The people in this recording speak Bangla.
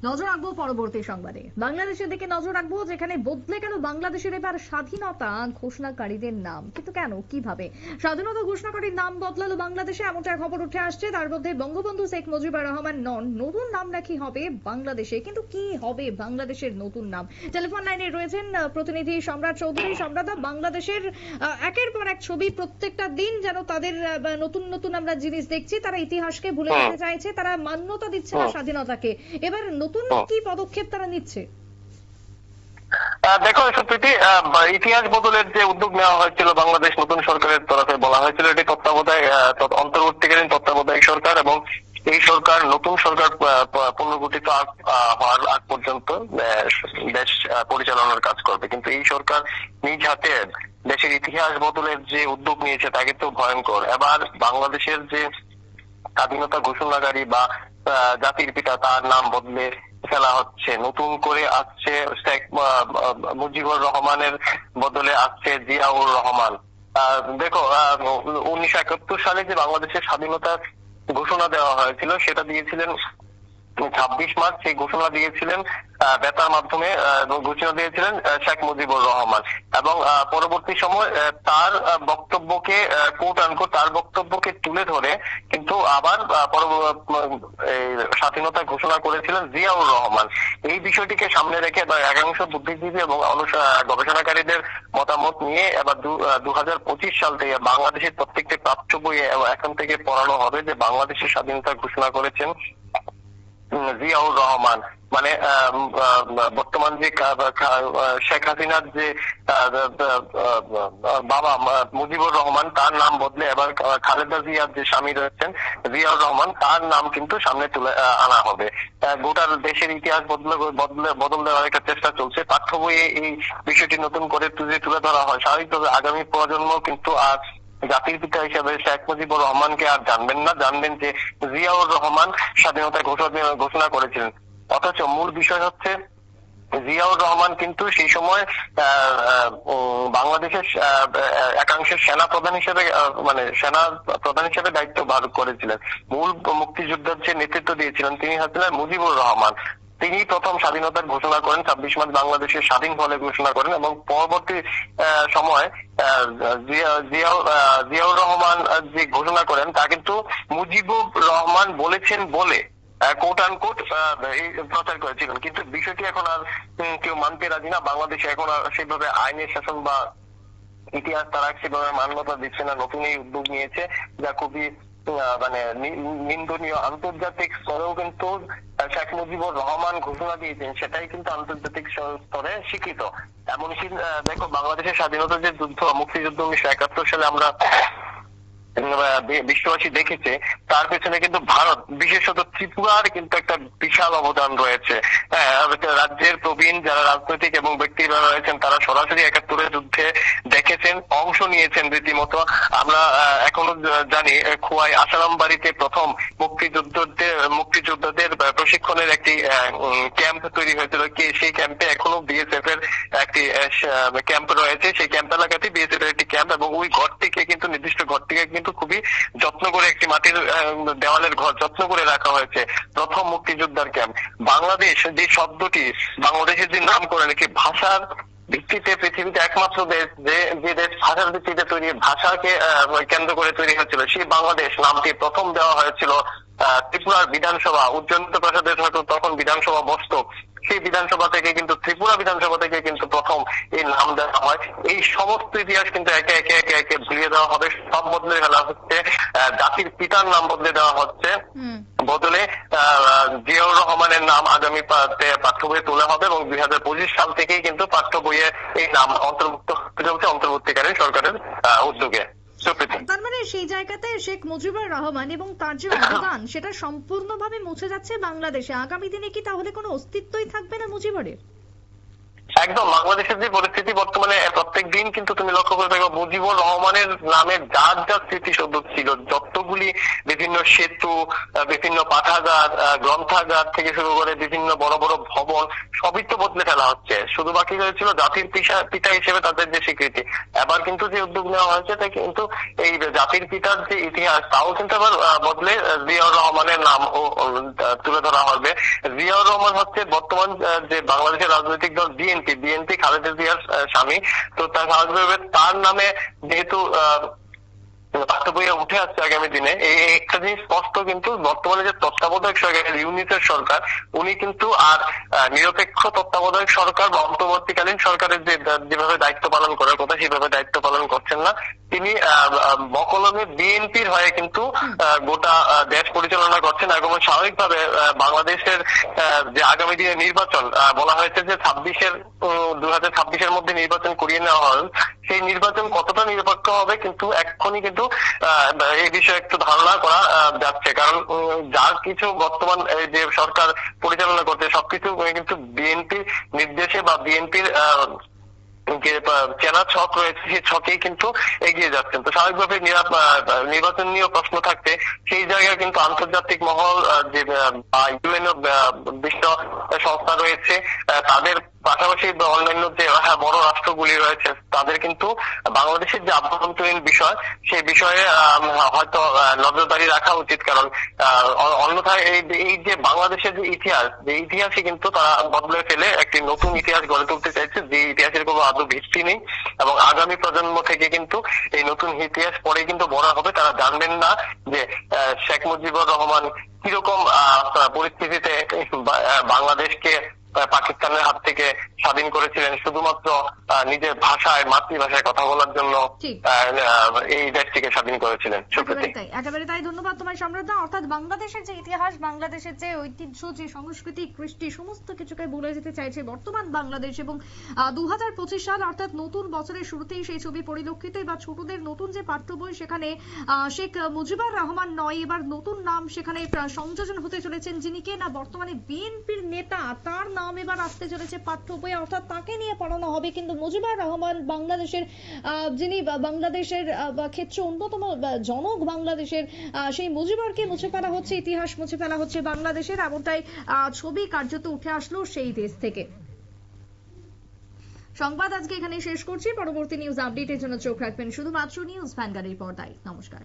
নজর রাখবো পরবর্তী সংবাদে। বাংলাদেশের দিকে নজর রাখবো, যেখানে বদলে গেল বাংলাদেশের এবার স্বাধীনতা ঘোষণাকারীদের নাম। কিন্তু কেন, কিভাবে স্বাধীনতা ঘোষণাকারীর নাম বদলালো বাংলাদেশে, এমনটা খবর উঠে আসছে। তার মধ্যে বঙ্গবন্ধু শেখ মুজিবুর রহমান নন, নতুন নাম নাকি হবে বাংলাদেশে। কিন্তু কি হবে বাংলাদেশের নতুন নাম? টেলিফোন লাইনে রয়েছেন প্রতিনিধি সম্রাট চৌধুরী। সম্রাট, বাংলাদেশের একের পর এক ছবি, প্রত্যেকটা দিন যেন তাদের নতুন নতুন আমরা জিনিস দেখছি। তারা ইতিহাসকে ভুলে যেতে চাইছে, তারা মান্যতা দিচ্ছে না স্বাধীনতাকে। এবার নতুন কি পদক্ষেপ তারা নিচ্ছে? দেখো সুপ্রীতি, ইতিহাস বদলের যে উদ্যোগ নেওয়া হয়েছিল বাংলাদেশ নতুন সরকারের তরফে, বলা হয়েছিল এটি অন্তর্বর্তীকালীন তত্ত্বাবধায়ক সরকার, এবং এই সরকার নতুন সরকার পুনর্গঠিত হওয়ার আগ পর্যন্ত দেশ পরিচালনার কাজ করবে। কিন্তু এই সরকার নিজ হাতে দেশের ইতিহাস বদলের যে উদ্যোগ নিয়েছে তা কিন্তু ভয়ঙ্কর। এবার বাংলাদেশের যে স্বাধীনতা ঘোষণাকারী বা জাতির পিতা, তার নাম বদলে ফেলা হচ্ছে। নতুন করে আসছে শেখ মুজিবুর রহমানের বদলে আসছে জিয়াউর রহমান। দেখো, 1971 সালে যে বাংলাদেশের স্বাধীনতা ঘোষণা দেওয়া হয়েছিল সেটা দিয়েছিলেন 26 মার্চ। সেই ঘোষণা দিয়েছিলেন বেতার মাধ্যমে, ঘোষণা দিয়েছিলেন শেখ মুজিবুর রহমান। এবং পরবর্তী সময় তার বক্তব্যকে কোট আনকোট তার বক্তব্যকে তুলে ধরে কিন্তু আবার স্বাধীনতা ঘোষণা করেছিলেন জিয়াউর রহমান। এই বিষয়টিকে সামনে রেখে একাংশ বুদ্ধিজীবী এবং গবেষণাকারীদের মতামত নিয়ে এবার 2025 সাল থেকে বাংলাদেশের প্রত্যেকটি প্রাপ্য বইয়ে এখন থেকে পড়ানো হবে যে বাংলাদেশের স্বাধীনতা ঘোষণা করেছেন জিয়াউর রহমান। মানে বর্তমান যে শেখ হাসিনার যে বাবা মুজিবুর রহমান, তার নাম বদলে এবার খালেদা জিয়ার যে স্বামী রয়েছেন জিয়াউর রহমান, তার নাম কিন্তু সামনে তুলে আনা হবে। গোটার দেশের ইতিহাস বদল দেওয়ার একটা চেষ্টা চলছে। পাঠ্য বইয়ে এই বিষয়টি নতুন করে তুলে ধরা হয়। স্বাভাবিকভাবে আগামী প্রজন্ম কিন্তু আজ জাতির পিতা হিসেবে শেখ মুজিবুর রহমানকে আর জানবেন না, জানবেন যে জিয়াউর রহমান স্বাধীনতা ঘোষণা করেছিলেন। অথচ মূল বিষয় হচ্ছে জিয়াউর রহমান কিন্তু সেই সময় বাংলাদেশের একাংশের সেনা প্রধান হিসেবে দায়িত্ব ভার করেছিলেন। মূল মুক্তিযুদ্ধের যে নেতৃত্ব দিয়েছিলেন তিনি হচ্ছিলেন মুজিবুর রহমান। তিনি প্রথম স্বাধীনতার ঘোষণা করেন, 26 মার্চ বাংলাদেশের স্বাধীন বলে ঘোষণা করেন। এবং পরবর্তী সময় জিয়াউর রহমান যে ঘোষণা করেন তা কিন্তু মুজিবুর রহমান বলেছেন বলে কোট আনকোট প্রচার করেছিলেন। কিন্তু বিষয়টি এখন আর কেউ মানতে রাজি না। বাংলাদেশে এখন আর সেভাবে আইনের শাসন বা ইতিহাস তারা সেভাবে মান্যতা দিচ্ছে না। নতুন এই উদ্যোগ নিয়েছে যা খুবই মানে নিন্দনীয়। আন্তর্জাতিক স্তরেও কিন্তু শেখ মুজিবুর রহমান ঘোষণা দিয়েছেন, সেটাই কিন্তু আন্তর্জাতিক স্তরে স্বীকৃত। এমনকি দেখো, বাংলাদেশের স্বাধীনতা যে যুদ্ধ, মুক্তিযুদ্ধ 1971 সালে আমরা বিশ্ববাসী দেখেছে, তার পেছনে কিন্তু ভারত, বিশেষত ত্রিপুরার কিন্তু একটা বিশাল অবদান রয়েছে। রাজ্যের প্রবীণ যারা রাজনৈতিক এবং ব্যক্তিরা রয়েছেন তারা সরাসরি 71 যুদ্ধে দেখেছেন, অংশ নিয়েছেন রীতিমতো। আমরা এখনো জানি খোয়াই আসারাম বাড়িতে প্রথম মুক্তিযোদ্ধাদের প্রশিক্ষণের একটি ক্যাম্প তৈরি হয়েছিল। সেই ক্যাম্পে এখনো বিএসএফ এর একটি ক্যাম্প রয়েছে। সেই ক্যাম্প এলাকাতে বিএসএফ এর একটি ক্যাম্প, এবং ওই ঘর থেকে কিন্তু নির্দিষ্ট ঘর থেকে কিন্তু খুবই যত্ন করে একটি মাটির দেওয়ালের ঘর যত্ন করে রাখা হয়েছে। প্রথম মুক্তিযোদ্ধার ক্যাম্প। বাংলাদেশ যে শব্দটি, বাংলাদেশের যে নাম করে নাকি ভাষার ভিত্তিতে পৃথিবীতে একমাত্র দেশ যে দেশ ভাষার ভিত্তিতে তৈরি, ভাষাকে কেন্দ্র করে তৈরি হয়েছিল, সেই বাংলাদেশ নামটি প্রথম দেওয়া হয়েছিল ত্রিপুরার বিধানসভা, উজ্জয়িত প্রাসাদের তখন বিধানসভা বসত। সেই বিধানসভা থেকে কিন্তু, ত্রিপুরা বিধানসভা থেকে কিন্তু প্রথম এই নাম দেওয়া হয়। এই সমস্ত ইতিহাস কিন্তু একে একে একে একে ভুলিয়ে দেওয়া হবে। সব বদলে ফেলা হচ্ছে, জাতির পিতার নাম বদলে দেওয়া হচ্ছে, বদলে জিয়াউর রহমানের নাম আগামী পাঠ্য বইয়ে তোলা হবে। এবং 2025 সাল থেকেই কিন্তু পাঠ্য বইয়ে এই নাম অন্তর্ভুক্ত হচ্ছে অন্তর্বর্তীকালীন সরকারের উদ্যোগে। তার মানে সেই জায়গাতে শেখ মুজিবুর রহমান এবং তার যে অবদান সেটা সম্পূর্ণভাবে মুছে যাচ্ছে বাংলাদেশে। আগামী দিনে কি তাহলে কোনো অস্তিত্বই থাকবে না মুজিবুরের? একদম। বাংলাদেশের যে পরিস্থিতি বর্তমানে, প্রত্যেকদিন কিন্তু তুমি লক্ষ্য করে দেখো মুজিবুর রহমানের নামে যার যা স্মৃতিসৌধ ছিল, যতগুলি বিভিন্ন সেতু, বিভিন্ন পাঠাগার, গ্রন্থাগার থেকে শুরু করে বিভিন্ন বড় বড় ভবন, সবই তো বদলে ফেলা হচ্ছে। শুধু বাকি রয়েছিল জাতির পিতা হিসেবে তাদের যে স্বীকৃতি। এবার কিন্তু যে উদ্যোগ নেওয়া হয়েছে তা কিন্তু এই জাতির পিতার যে ইতিহাস তাও কিন্তু আবার বদলে জিয়াউর রহমানের নাম তুলে ধরা হবে। জিয়াউর রহমান হচ্ছে বর্তমান যে বাংলাদেশের রাজনৈতিক দল বিএনপি খালেদা জিয়ার স্বামী। তো তার স্বাভাবিকভাবে তার নামে যেহেতু পাঠ্য বইয়ে উঠে আসছে আগামী দিনে, এই একটা জিনিস স্পষ্ট কিন্তু বর্তমানে যে তত্ত্বাবধায়ক সরকার ইউনিটের সরকার, উনি কিন্তু আর নিরপেক্ষ তত্ত্বাবধায়ক সরকার বা অন্তর্বর্তীকালীন সরকারের যেভাবে দায়িত্ব পালন করার কথা সেভাবে দায়িত্ব পালন করছেন না। তিনি বকলমে বিএনপির হয়ে কিন্তু গোটা দেশ পরিচালনা করছেন এবং স্বাভাবিকভাবে বাংলাদেশের যে আগামী দিনে নির্বাচন বলা হয়েছে যে 2026-এর মধ্যে নির্বাচন করিয়ে নেওয়া হয়, সেই নির্বাচন কতটা নিরপেক্ষ হবে কিন্তু এক্ষুনি কিন্তু এই বিষয়ে একটু ধারণা করা যাচ্ছে। কারণ যা কিছু বর্তমান যে সরকার পরিচালনা করছে সবকিছু কিন্তু বিএনপির নির্দেশে বা বিএনপির যে চেনা ছক রয়েছে সেই ছকেই কিন্তু এগিয়ে যাচ্ছেন। তো স্বাভাবিকভাবে নির্বাচন নিয়ে প্রশ্ন থাকতে সেই জায়গায় কিন্তু আন্তর্জাতিক মহল যে ইউএনও বিশ্ব সংস্থা রয়েছে তাদের পাশাপাশি অন্যান্য যে বড় রাষ্ট্রগুলি রয়েছে তাদের কিন্তু বাংলাদেশের যে আভ্যন্তরীণ বিষয় সেই বিষয়ে হয়তো নজরদারি রাখা উচিত। কারণ অন্যথায় এই যে বাংলাদেশের যে ইতিহাসই কিন্তু তারা বদলে ফেলে একটি নতুন ইতিহাস গড়ে তুলতে চাইছে, যে ইতিহাসের কোনো আদৌ ভিত্তি নেই এবং আগামী প্রজন্ম থেকে কিন্তু এই নতুন ইতিহাস পরে কিন্তু বড় হবে। তারা জানবেন না যে শেখ মুজিবুর রহমান কিরকম পরিস্থিতিতে বাংলাদেশকে পাকিস্তানের হাত থেকে স্বাধীন করেছিলেন শুধুমাত্র নিজের ভাষায় মাতৃভাষায় কথা বলার জন্য এই দেশটিকে স্বাধীন করেছিলেন। একেবারে তাই। ধন্যবাদ তোমায় সম্রাটদা। অর্থাৎ বাংলাদেশের যে ইতিহাস, বাংলাদেশের যে ঐতিহ্য, যে সংস্কৃতি, কৃষ্টি, সমস্ত কিছুকে ভুলে যেতে চাইছে বর্তমান বাংলাদেশ এবং 2025 সাল অর্থাৎ নতুন বছরের শুরুতেই সেই ছবি পরিলক্ষিত। এবার ছোটদের নতুন যে পাঠ্য বই সেখানে শেখ মুজিবুর রহমান নয়, এবার নতুন নাম সেখানে সংযোজন হতে চলেছেন যিনি কে না বর্তমানে বিএনপির নেতা, তার নাম এবার আসতে চলেছে পাঠ্য বই, অর্থাৎ তাকে নিয়ে পড়ানো হবে। কিন্তু মুজিবুর রহমান বাংলাদেশের যিনি বাংলাদেশের ক্ষেত্রে অন্যতম জনক বাংলাদেশের, সেই মুজিবুরকে মুছে ফেলা হচ্ছে, ইতিহাস মুছে ফেলা হচ্ছে বাংলাদেশের, এমনটাই ছবি কার্যত উঠে আসলো সেই দেশ থেকে। সংবাদ আজকে এখানে শেষ করছি। পরবর্তী নিউজ আপডেটের জন্য চোখ রাখবেন শুধুমাত্র নিউজ ভ্যানগার্ডের পর্দায়। নমস্কার।